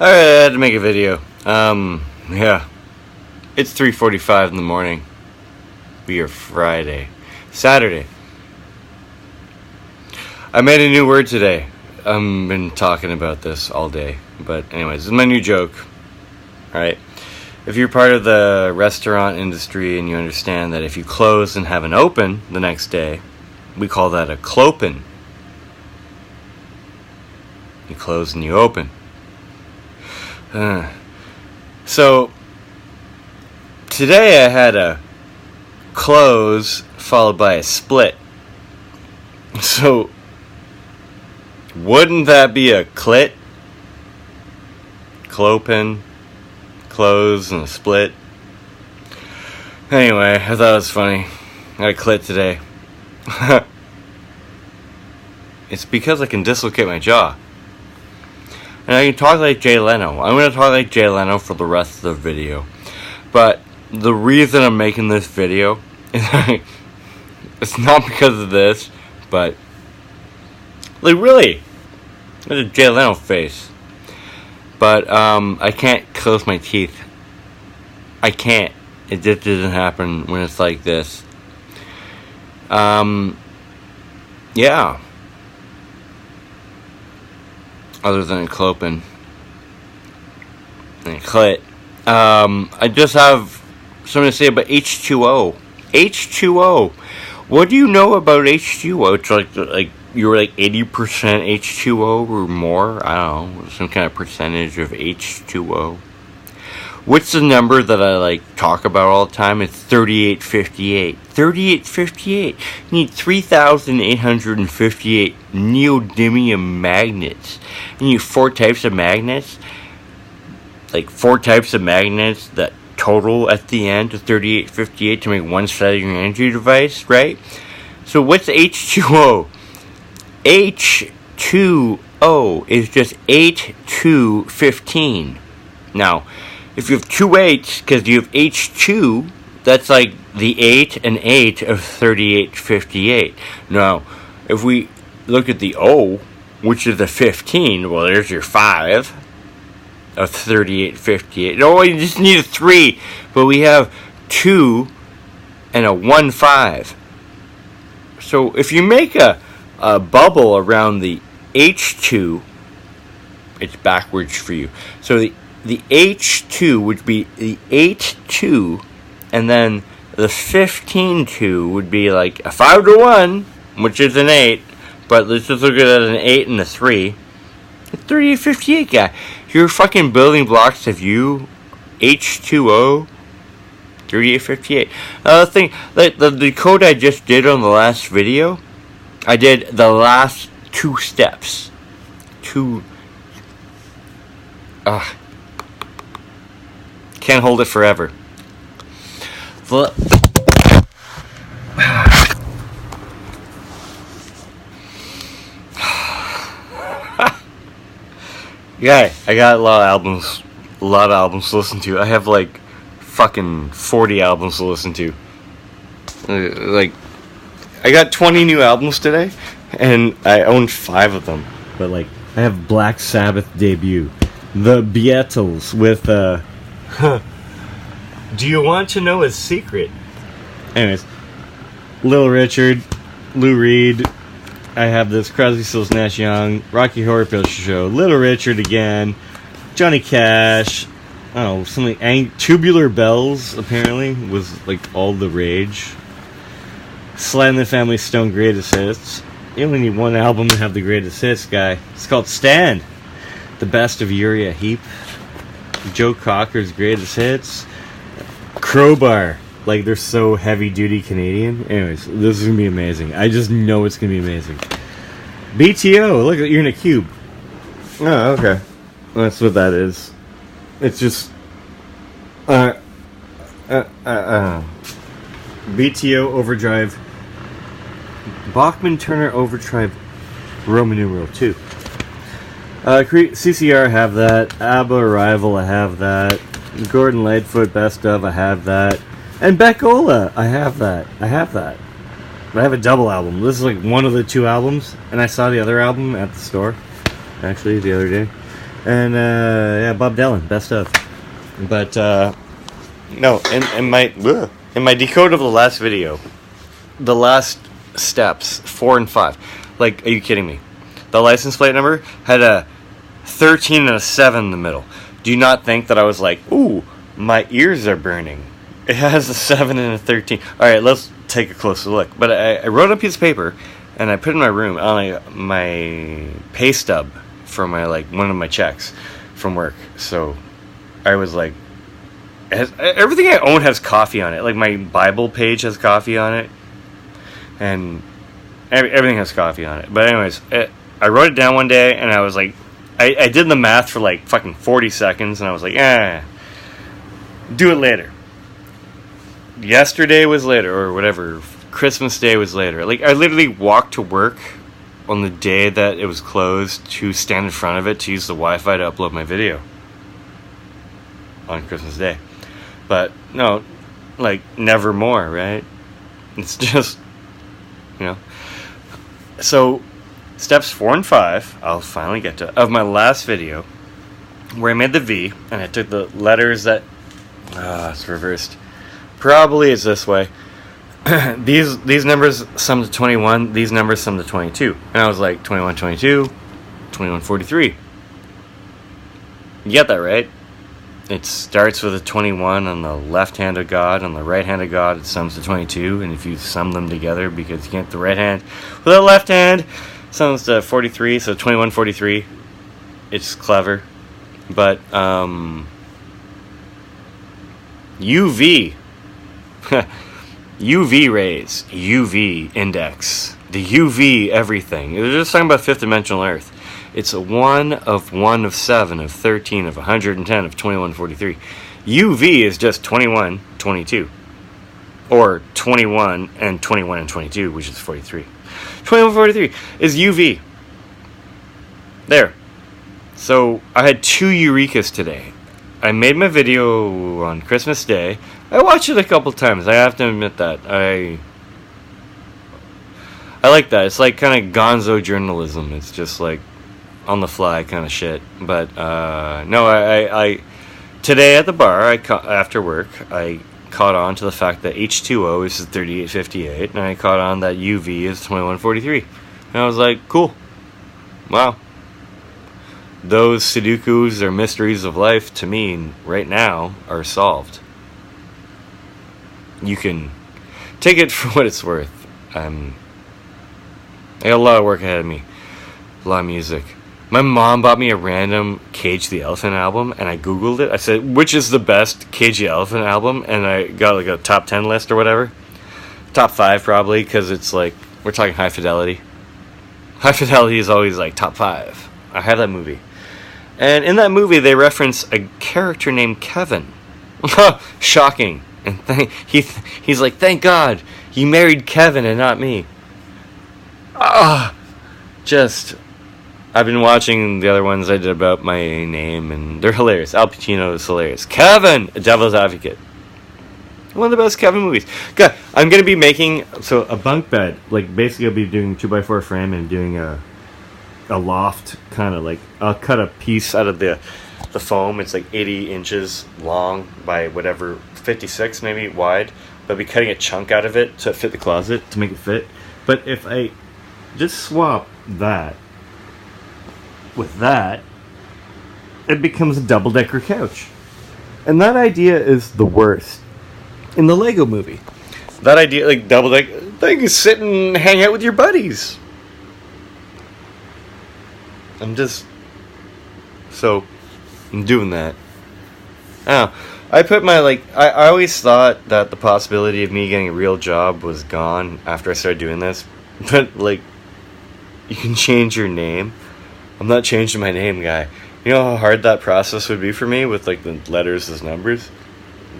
Alright, I had to make a video. Yeah. It's 3:45 in the morning. We are Saturday. I made a new word today. I've been talking about this all day. But anyways, this is my new joke. Alright. If you're part of the restaurant industry and you understand that if you close and have an open the next day, we call that a clopen. You close and you open. So today I had a close followed by a split. So wouldn't that be a clit? Clopen, close, and a split. Anyway, I thought it was funny. I had a clit today. It's because I can dislocate my jaw. And I can talk like Jay Leno. I'm going to talk like Jay Leno for the rest of the video. But the reason I'm making this video is it's not because of this, but like really, there's a Jay Leno face. But I can't close my teeth. I can't. It just doesn't happen when it's like this. Yeah. Other than a clopen and a clit. I just have something to say about H2O. H2O. What do you know about H2O? It's like you're like 80% H2O or more. I don't know, some kind of percentage of H2O. What's the number that I like talk about all the time? It's 3858. 3858. You need 3,858 neodymium magnets. You need 4 types of magnets. Like 4 types of magnets that total at the end to 3858 to make one cellular energy device, right? So what's H2O? H2O is just 8, 2, 15. Now, if you have 2 8s, because you have H2, that's like the 8 and 8 of 3858. Now, if we look at the O, which is the 15, well, there's your 5 of 3858. No, you just need a 3, but we have 2 and a 1 5. So if you make a bubble around the H2, it's backwards for you. So the H2 would be the 8-2, and then the 15-2 would be like a 5 to 1, which is an 8, but let's just look at it as an 8 and a 3. It's 3858, guy. Your fucking building blocks of you, H2O, 3858. Another thing, like the decode I just did on the last video, I did the last 2 steps. Can't hold it forever. Yeah, I got a lot of albums to listen to. I have like fucking 40 albums to listen to. Like, I got 20 new albums today, and I own 5 of them. But like, I have Black Sabbath debut, The Beatles with Do you want to know a secret? Anyways, Little Richard, Lou Reed. I have this Crosby, Stills, Nash Young, Rocky Horror Picture Show, Little Richard again, Johnny Cash. I don't know, something. Tubular Bells apparently was like all the rage. Sly and the Family Stone Greatest Hits. You only need one album to have the greatest hits, guy. It's called Stand. The best of Uriah Heep. Joe Cocker's greatest hits. Crowbar. Like, they're so heavy-duty Canadian. Anyways, this is going to be amazing. I just know it's going to be amazing. BTO. Look, you're in a cube. Oh, okay. That's what that is. It's just... BTO Overdrive. Bachman-Turner Overdrive Roman numeral 2. CCR, I have that. ABBA Arrival, I have that. Gordon Lightfoot Best Of, I have that. And Beckola, I have that. I have a double album. This is like one of the 2 albums, and I saw the other album at the store, actually, the other day. And yeah, Bob Dylan, best of. But no, in my decode of the last video, the last steps 4 and 5. Like, are you kidding me? The license plate number had a 13 and a 7 in the middle. Do you not think that I was like, ooh, my ears are burning? It has a 7 and a 13. All right, let's take a closer look. But I wrote on a piece of paper and I put it in my room on my pay stub for my one of my checks from work. So I was like, everything I own has coffee on it. Like my Bible page has coffee on it, and everything has coffee on it. But anyways, I wrote it down one day, and I was like, I did the math for like fucking 40 seconds, and I was like, do it later. Yesterday was later, or whatever. Christmas Day was later. Like, I literally walked to work on the day that it was closed to stand in front of it to use the Wi-Fi to upload my video on Christmas Day. But no, like, never more, right? It's just, So, steps 4 and 5, I'll finally get to, of my last video, where I made the V, and I took the letters that, it's reversed. Probably it's this way. These numbers sum to 21, these numbers sum to 22. And I was like, 21, 22, 21, 43. You get that, right? It starts with a 21 on the left hand of God. On the right hand of God, it sums to 22. And if you sum them together, because you can't get the right hand with the left hand, sums to 43. So 21, 43. It's clever. But, UV. UV rays. UV index. The UV everything. They're just talking about fifth dimensional Earth. It's a 1 of 1 of 7 of 13 of 110 of 21, 43. UV is just 21, 22. Or 21 and 21 and 22, which is 43. 21, 43 is UV. There. So, I had 2 eurekas today. I made my video on Christmas Day. I watched it a couple times. I have to admit that. I like that. It's like kind of gonzo journalism. It's just like on the fly kind of shit. But no, I today at the bar, after work, I caught on to the fact that H2O is 3858, and I caught on that UV is 2143. And I was like, cool. Wow. Those Sudokus or mysteries of life, to me, right now, are solved. You can take it for what it's worth. I got a lot of work ahead of me. A lot of music. My mom bought me a random Cage the Elephant album, and I Googled it. I said, which is the best Cage the Elephant album? And I got like a top 10 list or whatever. Top 5 probably, because it's like, we're talking high fidelity. High fidelity is always like top 5. I have that movie. And in that movie, they reference a character named Kevin. Shocking. And he's like, thank God, you married Kevin and not me. I've been watching the other ones I did about my name, and they're hilarious. Al Pacino is hilarious. Kevin, Devil's Advocate. One of the best Kevin movies. God, I'm going to be making, a bunk bed. Like, basically I'll be doing 2x4 frame and doing a loft, kind of like, I'll cut a piece out of the foam. It's like 80 inches long by whatever, 56 maybe wide. But I'll be cutting a chunk out of it to fit the closet, to make it fit. But if I just swap that with that, it becomes a double-decker couch. And that idea is the worst. In the Lego movie, that idea, like double-decker, you can sit and hang out with your buddies. I'm doing that. I put my, I always thought that the possibility of me getting a real job was gone after I started doing this. But, you can change your name. I'm not changing my name, guy. You know how hard that process would be for me with, the letters as numbers?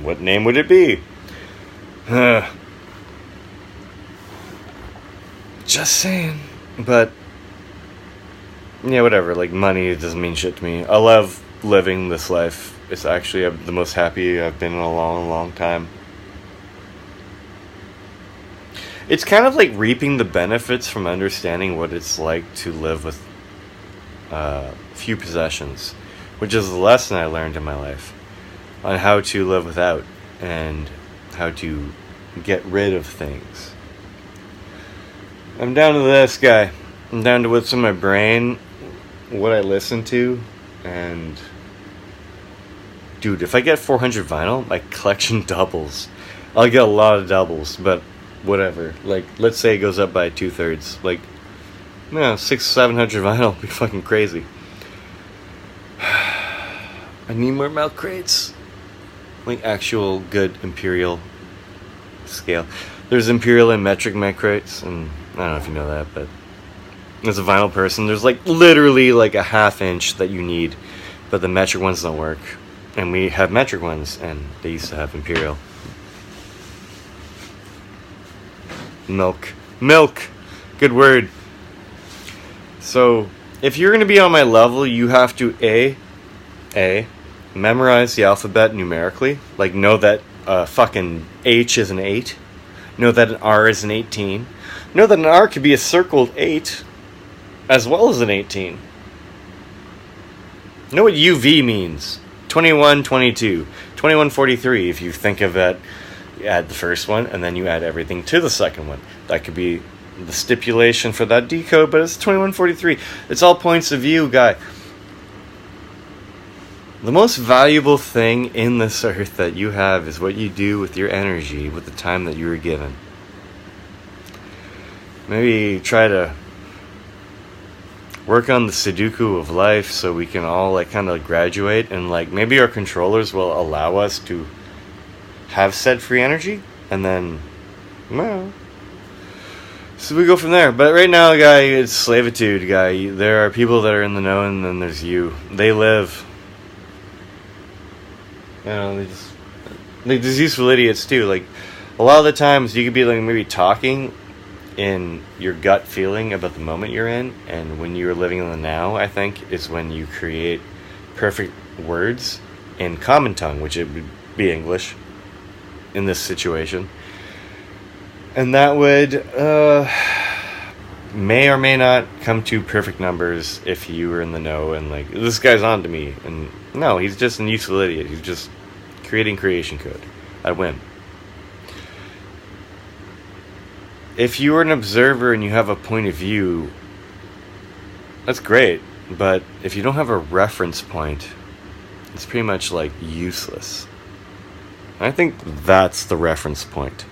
What name would it be? Just saying. But yeah, whatever. Money doesn't mean shit to me. I love living this life. It's actually the most happy I've been in a long, long time. It's kind of like reaping the benefits from understanding what it's like to live with few possessions. which is the lesson I learned in my life on how to live without and how to get rid of things. I'm down to this, guy. I'm down to what's in my brain, what I listen to, and dude, if I get 400 vinyl, my collection doubles. I'll get a lot of doubles, but whatever. Like, let's say it goes up by 2/3. Like, 600-700 vinyl would be fucking crazy. I need more milk crates. Like, actual good imperial scale. There's imperial and metric milk crates, and I don't know if you know that, but as a vinyl person, there's like literally like a ½ inch that you need, but the metric ones don't work. And we have metric ones, and they used to have imperial. Milk. Good word. So, if you're going to be on my level, you have to memorize the alphabet numerically. Like, know that fucking H is an 8. Know that an R is an 18. Know that an R could be a circled 8 as well as an 18. Know what UV means. 21, 22, 21, 43. If you think of that, you add the first one, and then you add everything to the second one. That could be the stipulation for that decode, but it's 2143. It's all points of view, guy. The most valuable thing in this earth that you have is what you do with your energy, with the time that you were given. Maybe try to work on the Sudoku of life so we can all like kind of graduate, and like maybe our controllers will allow us to have said free energy, and then well, so we go from there. But right now, guy, it's slavitude, guy. There are people that are in the know, and then there's you. They live. You know, they just like there's useful idiots too. Like a lot of the times you could be like maybe talking in your gut feeling about the moment you're in, and when you're living in the now, I think is when you create perfect words in common tongue, which it would be English in this situation. And that would may or may not come to perfect numbers if you were in the know and like, this guy's on to me. And no, he's just an useful idiot. He's just creating creation code at whim. If you are an observer and you have a point of view, that's great. But if you don't have a reference point, it's pretty much like useless. I think that's the reference point.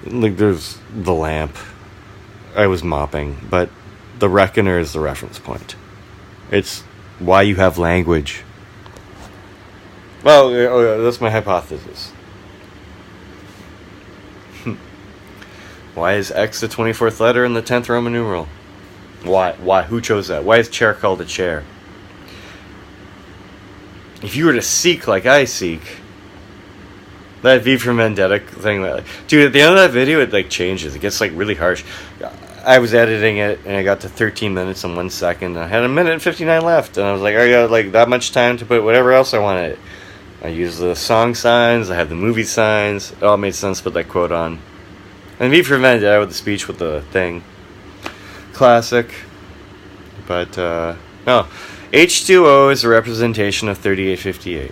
Like, there's the lamp. I was mopping, but the reckoner is the reference point. It's why you have language. Well, that's my hypothesis. Why is X the 24th letter in the 10th Roman numeral? Why? Who chose that? Why is chair called a chair? If you were to seek like I seek, that V for Vendetta thing, dude, at the end of that video, it like changes. It gets like really harsh. I was editing it, and I got to 13 minutes and 1 second. And I had a minute and 59 left, and I was like, I got like that much time to put whatever else I wanted. I used the song signs. I had the movie signs. It all made sense to put that quote on. And V for Vendetta with the speech with the thing. Classic. But, no. H2O is a representation of 3858.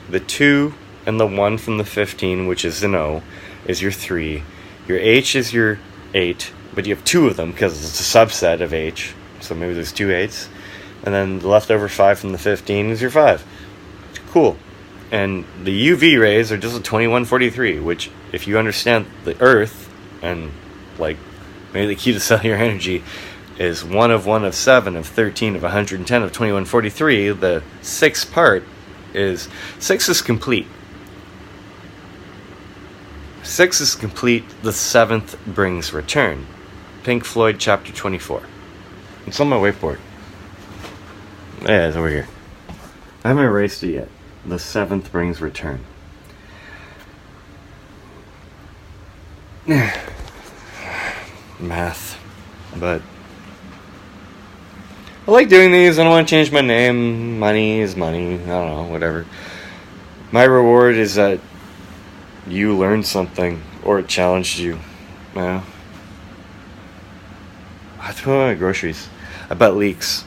The 2 and the 1 from the 15, which is an O, is your 3. Your H is your 8, but you have 2 of them because it's a subset of H. So maybe there's 2 8s. And then the leftover 5 from the 15 is your 5. Cool. And the UV rays are just a 2143, which, if you understand the Earth and, like, maybe the key to cellular energy is 1 of 1 of 7 of 13 of 110 of 2143, the 6th part is 6 is complete. 6 is complete, the 7th brings return. Pink Floyd, chapter 24. It's on my whiteboard. Yeah, it's over here. I haven't erased it yet. The 7th brings return. Math. But I like doing these. I don't want to change my name. Money is money. I don't know, whatever. My reward is that you learned something or it challenged you. I have to put my groceries. I bet leaks.